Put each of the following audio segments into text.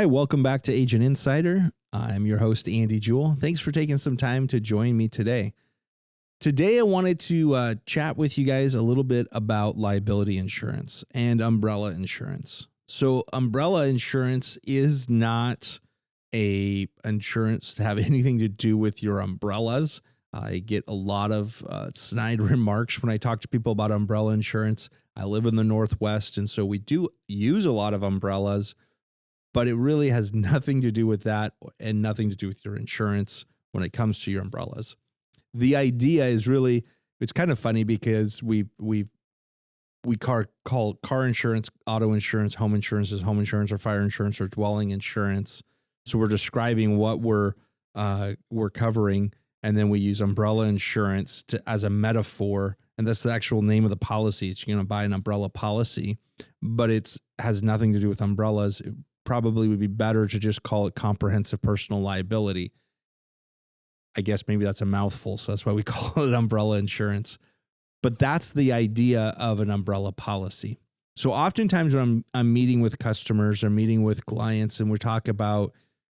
Hi, welcome back to Agent Insider. I'm your host, Andy Jewell. Thanks for taking some time to join me today. Today, I wanted to chat with you guys a little bit about liability insurance and umbrella insurance. So umbrella insurance is not a insurance to have anything to do with your umbrellas. I get a lot of snide remarks when I talk to people about umbrella insurance. I live in the Northwest, and so we do use a lot of umbrellas, but it really has nothing to do with that and nothing to do with your insurance when it comes to your umbrellas. The idea is really, it's kind of funny because we call car insurance, auto insurance, home insurance as home insurance or fire insurance or dwelling insurance. So we're describing what we're covering, and then we use umbrella insurance as a metaphor, and that's the actual name of the policy. It's you're going to buy an umbrella policy, but it has nothing to do with umbrellas. It probably would be better to just call it comprehensive personal liability. I guess maybe that's a mouthful, so that's why we call it umbrella insurance. But that's the idea of an umbrella policy. So oftentimes when I'm meeting with customers or meeting with clients and we talk about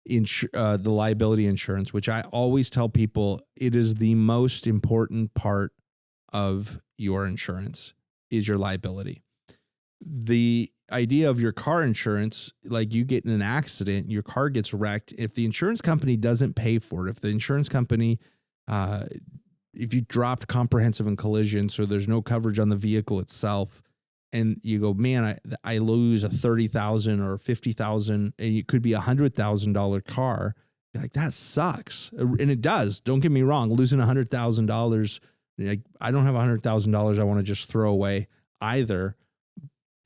the liability insurance, which I always tell people it is the most important part of your insurance is your liability. The idea of your car insurance, like you get in an accident, your car gets wrecked. If the insurance company doesn't pay for it, if the insurance company, if you dropped comprehensive and collision, so there's no coverage on the vehicle itself, and you go, man, I lose a $30,000 or $50,000, and it could be $100,000 car. You're like, that sucks. And it does. Don't get me wrong. Losing $100,000, like, I don't have $100,000 I want to just throw away either.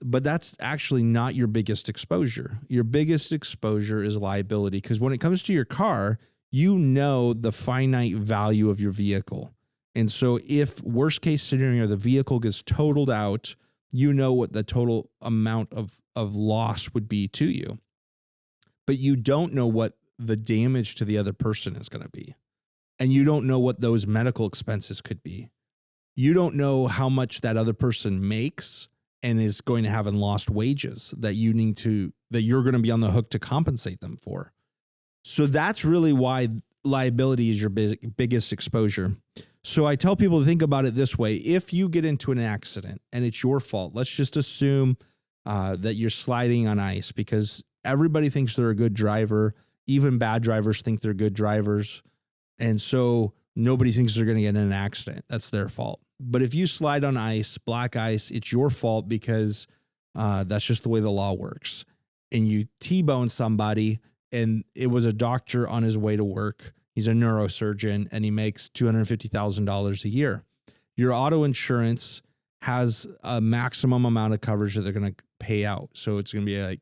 But that's actually not your biggest exposure. Your biggest exposure is liability, because when it comes to your car, you know the finite value of your vehicle. And so if worst case scenario, the vehicle gets totaled out, you know what the total amount of loss would be to you. But you don't know what the damage to the other person is going to be. And you don't know what those medical expenses could be. You don't know how much that other person makes and is going to have in lost wages that you're going to be on the hook to compensate them for. So that's really why liability is your biggest exposure. So I tell people to think about it this way. If you get into an accident and it's your fault, let's just assume that you're sliding on ice, because everybody thinks they're a good driver. Even bad drivers think they're good drivers. And so nobody thinks they're going to get in an accident. That's their fault. But if you slide on ice, black ice, it's your fault because that's just the way the law works. And you T-bone somebody, and it was a doctor on his way to work. He's a neurosurgeon, and he makes $250,000 a year. Your auto insurance has a maximum amount of coverage that they're going to pay out. So it's going to be like,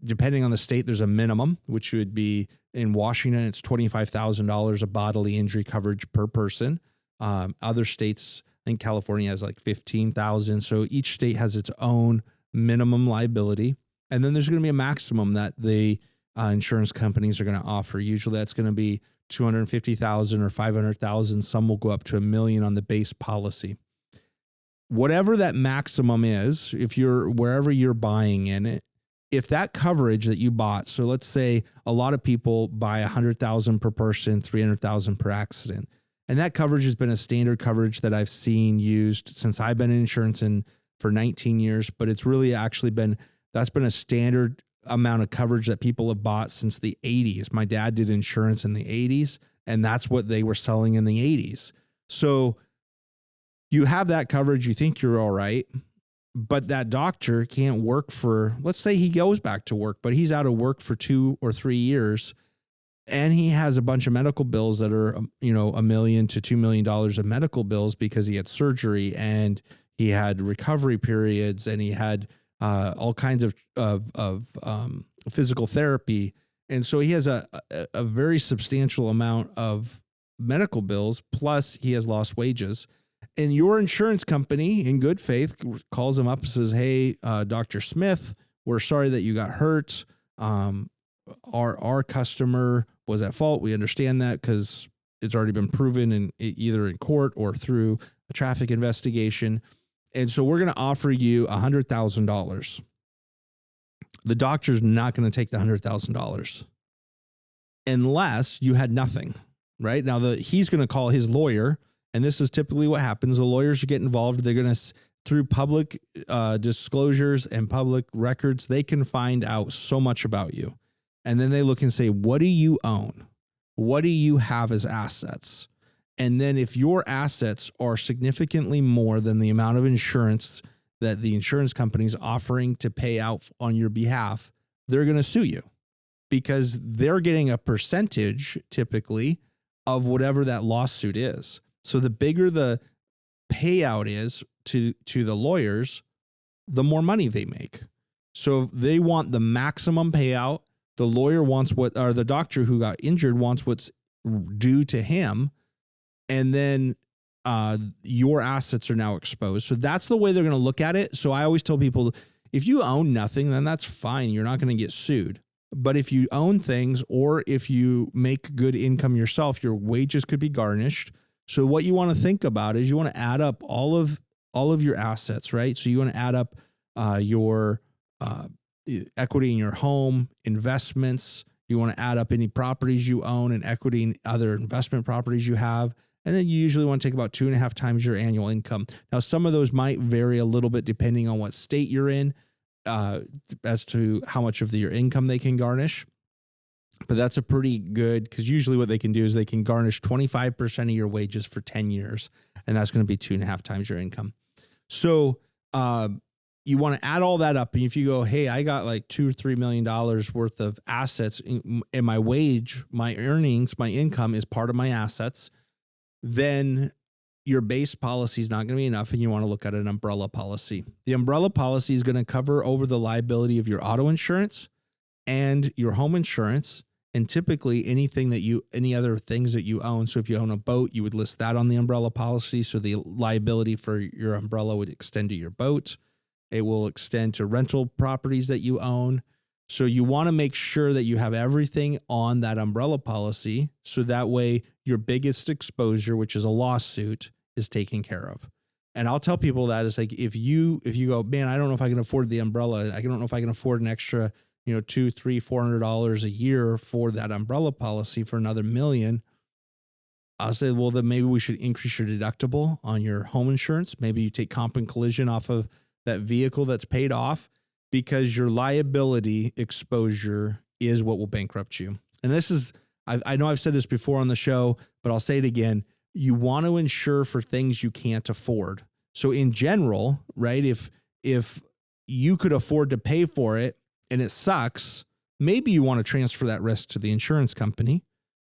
depending on the state, there's a minimum, which would be in Washington, it's $25,000 of bodily injury coverage per person. Other states, I think California has like 15,000. So each state has its own minimum liability. And then there's going to be a maximum that the insurance companies are going to offer. Usually that's going to be 250,000 or 500,000. Some will go up to $1 million on the base policy. Whatever that maximum is, if you're wherever you're buying in it, if that coverage that you bought, so let's say a lot of people buy 100,000 per person, 300,000 per accident. And that coverage has been a standard coverage that I've seen used since I've been in insurance for 19 years, but it's really actually that's been a standard amount of coverage that people have bought since the 80s. My dad did insurance in the 80s, and that's what they were selling in the 80s. So you have that coverage, you think you're all right, but that doctor can't work for, let's say he goes back to work, but he's out of work for 2 or 3 years. And he has a bunch of medical bills that are, $1 million to $2 million of medical bills because he had surgery and he had recovery periods and he had all kinds of physical therapy. And so he has a very substantial amount of medical bills, plus he has lost wages. And your insurance company, in good faith, calls him up and says, hey, Dr. Smith, we're sorry that you got hurt. Our customer was at fault. We understand that because it's already been proven either in court or through a traffic investigation. And so we're going to offer you $100,000. the doctor's not going to take the $100,000 unless you had nothing, right? Now, he's going to call his lawyer, and this is typically what happens. The lawyers get involved. They're going to, through public disclosures and public records, they can find out so much about you. And then they look and say, what do you own? What do you have as assets? And then if your assets are significantly more than the amount of insurance that the insurance company is offering to pay out on your behalf, they're going to sue you because they're getting a percentage typically of whatever that lawsuit is. So the bigger the payout is to the lawyers, the more money they make. So if they want the maximum payout, the lawyer wants or the doctor who got injured wants what's due to him. And then your assets are now exposed. So that's the way they're going to look at it. So I always tell people, if you own nothing, then that's fine. You're not going to get sued. But if you own things or if you make good income yourself, your wages could be garnished. So what you want to think about is you want to add up all of your assets, right? So you want to add up your equity in your home, investments. You want to add up any properties you own and equity in other investment properties you have. And then you usually want to take about 2.5 times your annual income. Now, some of those might vary a little bit depending on what state you're in as to how much of your income they can garnish. But that's a pretty good, because usually what they can do is they can garnish 25% of your wages for 10 years. And that's going to be 2.5 times your income. So you want to add all that up. And if you go, hey, I got like $2 or $3 million worth of assets and my wage, my earnings, my income is part of my assets, then your base policy is not going to be enough and you want to look at an umbrella policy. The umbrella policy is going to cover over the liability of your auto insurance and your home insurance and typically any other things that you own. So if you own a boat, you would list that on the umbrella policy. So the liability for your umbrella would extend to your boat. It will extend to rental properties that you own. So you want to make sure that you have everything on that umbrella policy. So that way your biggest exposure, which is a lawsuit, is taken care of. And I'll tell people that it's like, if you go, man, I don't know if I can afford the umbrella. I don't know if I can afford an extra, $200, $300, $400 a year for that umbrella policy for another $1 million. I'll say, well, then maybe we should increase your deductible on your home insurance. Maybe you take comp and collision off of that vehicle that's paid off, because your liability exposure is what will bankrupt you. And this is, I know I've said this before on the show, but I'll say it again. You want to insure for things you can't afford. So in general, right, if you could afford to pay for it and it sucks, maybe you want to transfer that risk to the insurance company,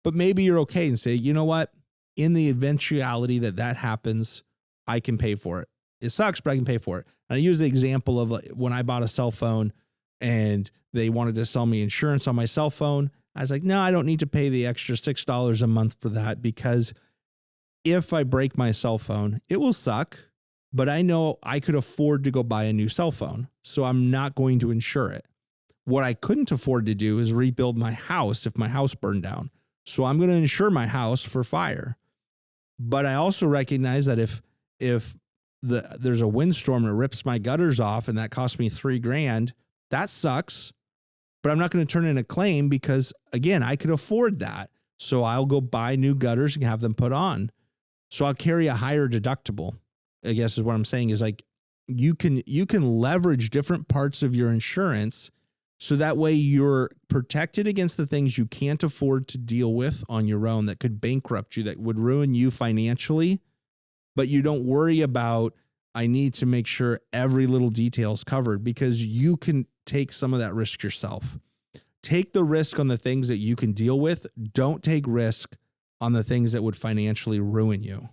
but maybe you're okay and say, you know what, in the eventuality that happens, I can pay for it. It sucks, but I can pay for it. And I use the example of like when I bought a cell phone and they wanted to sell me insurance on my cell phone. I was like, no, I don't need to pay the extra $6 a month for that, because if I break my cell phone, it will suck, but I know I could afford to go buy a new cell phone. So I'm not going to insure it. What I couldn't afford to do is rebuild my house if my house burned down. So I'm going to insure my house for fire. But I also recognize that if there's a windstorm that rips my gutters off and that cost me $3,000, that sucks. But I'm not going to turn in a claim because, again, I could afford that. So I'll go buy new gutters and have them put on. So I'll carry a higher deductible, I guess is what I'm saying, is like you can leverage different parts of your insurance so that way you're protected against the things you can't afford to deal with on your own that could bankrupt you, that would ruin you financially. But you don't worry about, I need to make sure every little detail is covered, because you can take some of that risk yourself. Take the risk on the things that you can deal with. Don't take risk on the things that would financially ruin you.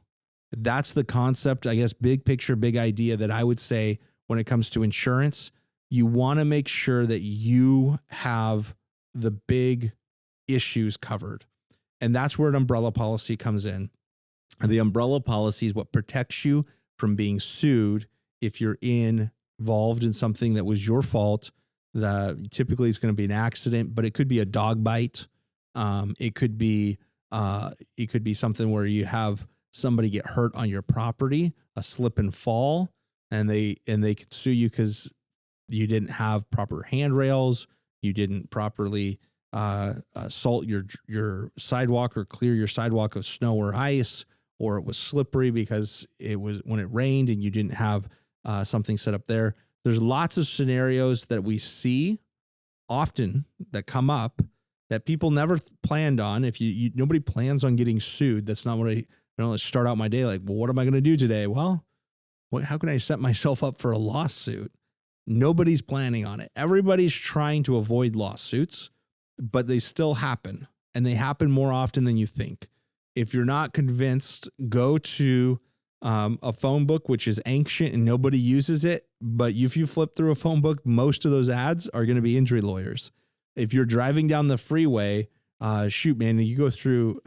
That's the concept, I guess, big picture, big idea that I would say when it comes to insurance. You want to make sure that you have the big issues covered. And that's where an umbrella policy comes in. The umbrella policy is what protects you from being sued if you're involved in something that was your fault. Typically it's going to be an accident, but it could be a dog bite. It could be something where you have somebody get hurt on your property, a slip and fall, and they could sue you because you didn't have proper handrails, you didn't properly salt your sidewalk or clear your sidewalk of snow or ice, or it was slippery because it was when it rained and you didn't have something set up there. There's lots of scenarios that we see often that come up that people never planned on. If nobody plans on getting sued, that's not what I start out my day like, well, what am I going to do today? Well, how can I set myself up for a lawsuit? Nobody's planning on it. Everybody's trying to avoid lawsuits, but they still happen, and they happen more often than you think. If you're not convinced, go to a phone book, which is ancient and nobody uses it. But if you flip through a phone book, most of those ads are going to be injury lawyers. If you're driving down the freeway, you go through,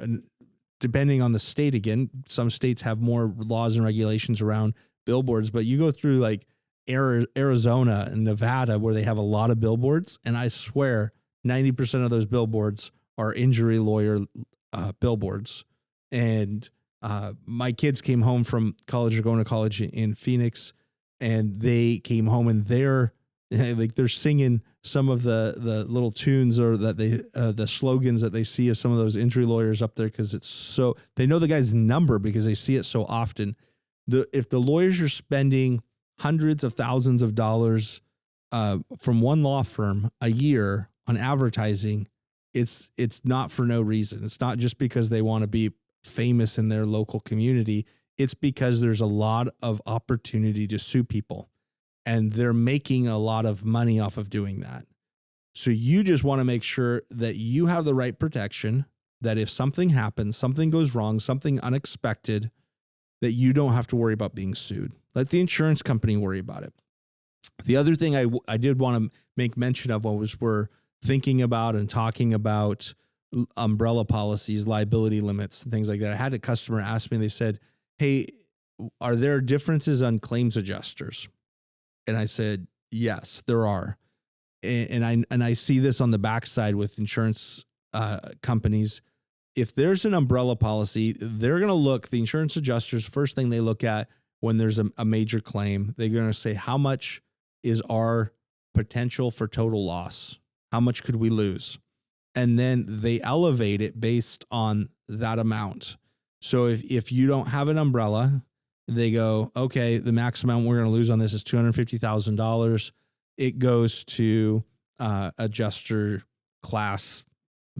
depending on the state again, some states have more laws and regulations around billboards, but you go through like Arizona and Nevada where they have a lot of billboards, and I swear 90% of those billboards are injury lawyer billboards. And my kids came home from college or going to college in Phoenix, and they came home and they're singing some of the little tunes or that the slogans that they see of some of those injury lawyers up there, because it's so, they know the guy's number because they see it so often. If the lawyers are spending hundreds of thousands of dollars from one law firm a year on advertising, it's not for no reason. It's not just because they want to be famous in their local community. It's because there's a lot of opportunity to sue people, and they're making a lot of money off of doing that. So you just want to make sure that you have the right protection, that if something happens, something goes wrong, something unexpected, that you don't have to worry about being sued. Let the insurance company worry about it. The other thing I did want to make mention of was we're thinking about and talking about umbrella policies, liability limits, and things like that. I had a customer ask me, they said, hey, are there differences on claims adjusters? And I said, yes, there are. And I see this on the backside with insurance companies. If there's an umbrella policy, they're going to look, the insurance adjusters, first thing they look at when there's a major claim, they're going to say, how much is our potential for total loss? How much could we lose? And then they elevate it based on that amount. So if you don't have an umbrella, they go, okay, the max amount we're going to lose on this is $250,000. It goes to adjuster class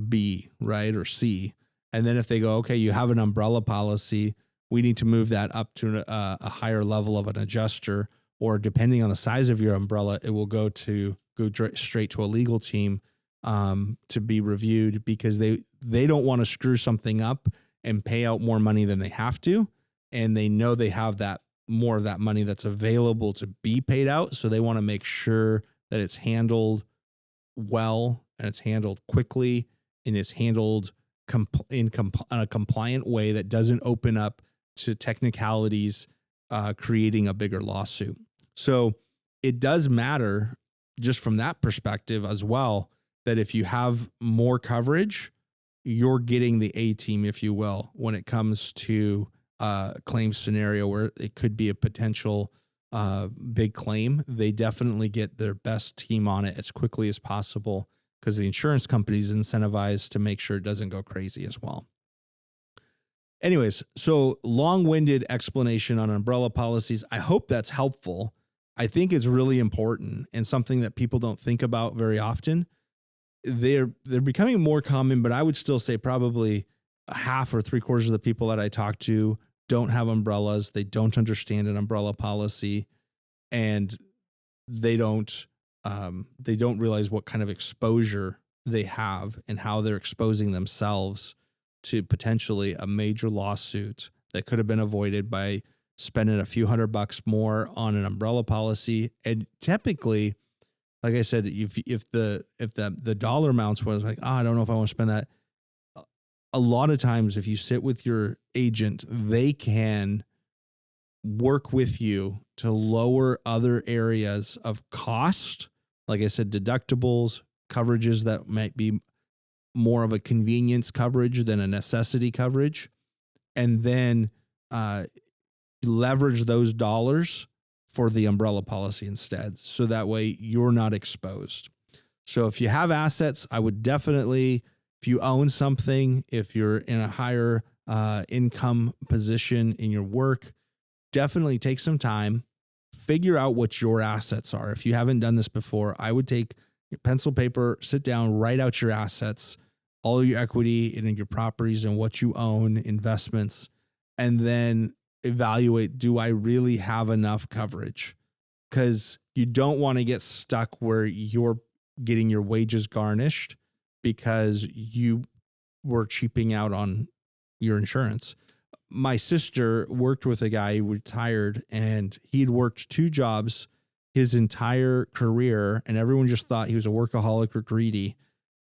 B, right, or C. And then if they go, okay, you have an umbrella policy, we need to move that up to a higher level of an adjuster, or depending on the size of your umbrella, it will go straight to a legal team to be reviewed, because they don't want to screw something up and pay out more money than they have to. And they know they have that more of that money that's available to be paid out. So they want to make sure that it's handled well, and it's handled quickly, and it's handled in a compliant way that doesn't open up to technicalities, creating a bigger lawsuit. So it does matter just from that perspective as well, that if you have more coverage, you're getting the A team, if you will, when it comes to claim scenario where it could be a potential big claim. They definitely get their best team on it as quickly as possible, because the insurance company is incentivized to make sure it doesn't go crazy as well. Anyways, so long-winded explanation on umbrella policies. I hope that's helpful. I think it's really important and something that people don't think about very often. They're becoming more common, but I would still say probably half or 3/4 of the people that I talk to don't have umbrellas. They don't understand an umbrella policy, and they don't realize what kind of exposure they have and how they're exposing themselves to potentially a major lawsuit that could have been avoided by spending a few $100 more on an umbrella policy. And typically, like I said, if the dollar amounts was like, I don't know if I want to spend that. A lot of times, if you sit with your agent, they can work with you to lower other areas of cost. Like I said, deductibles, coverages that might be more of a convenience coverage than a necessity coverage, and then leverage those dollars for the umbrella policy instead. So that way you're not exposed. So if you have assets, I would definitely, if you own something, if you're in a higher income position in your work, definitely take some time, figure out what your assets are. If you haven't done this before, I would take your pencil, paper, sit down, write out your assets, all of your equity and your properties and what you own, investments, and then evaluate, do I really have enough coverage? Because you don't want to get stuck where you're getting your wages garnished because you were cheaping out on your insurance. My sister worked with a guy who retired, and he'd worked 2 jobs his entire career, and everyone just thought he was a workaholic or greedy.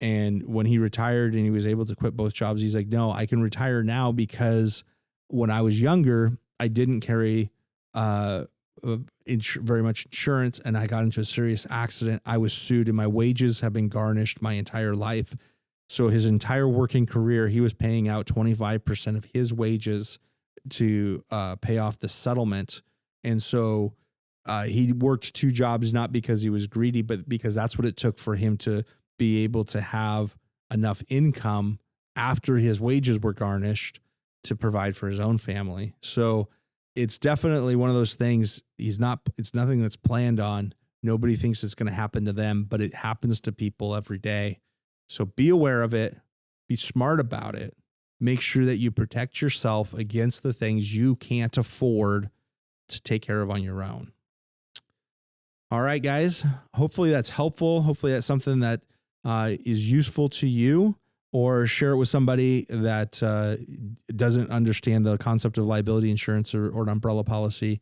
And when he retired and he was able to quit both jobs, he's like, no, I can retire now because when I was younger, I didn't carry very much insurance, and I got into a serious accident. I was sued, and my wages have been garnished my entire life. So his entire working career, he was paying out 25% of his wages to pay off the settlement. And so he worked 2 jobs, not because he was greedy, but because that's what it took for him to be able to have enough income after his wages were garnished to provide for his own family. So it's definitely one of those things. It's nothing that's planned on. Nobody thinks it's going to happen to them, but it happens to people every day. So be aware of it, be smart about it. Make sure that you protect yourself against the things you can't afford to take care of on your own. All right, guys, hopefully that's helpful. Hopefully that's something that is useful to you, or share it with somebody that doesn't understand the concept of liability insurance or an umbrella policy.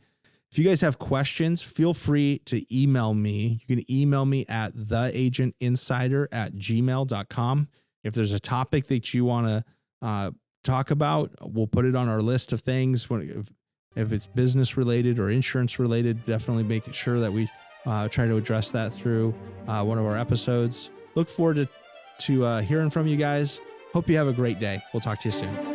If you guys have questions, feel free to email me. You can email me at theagentinsider@gmail.com. If there's a topic that you want to talk about, we'll put it on our list of things. If it's business related or insurance related, definitely make sure that we try to address that through one of our episodes. Look forward to hearing from you guys. Hope you have a great day. We'll talk to you soon.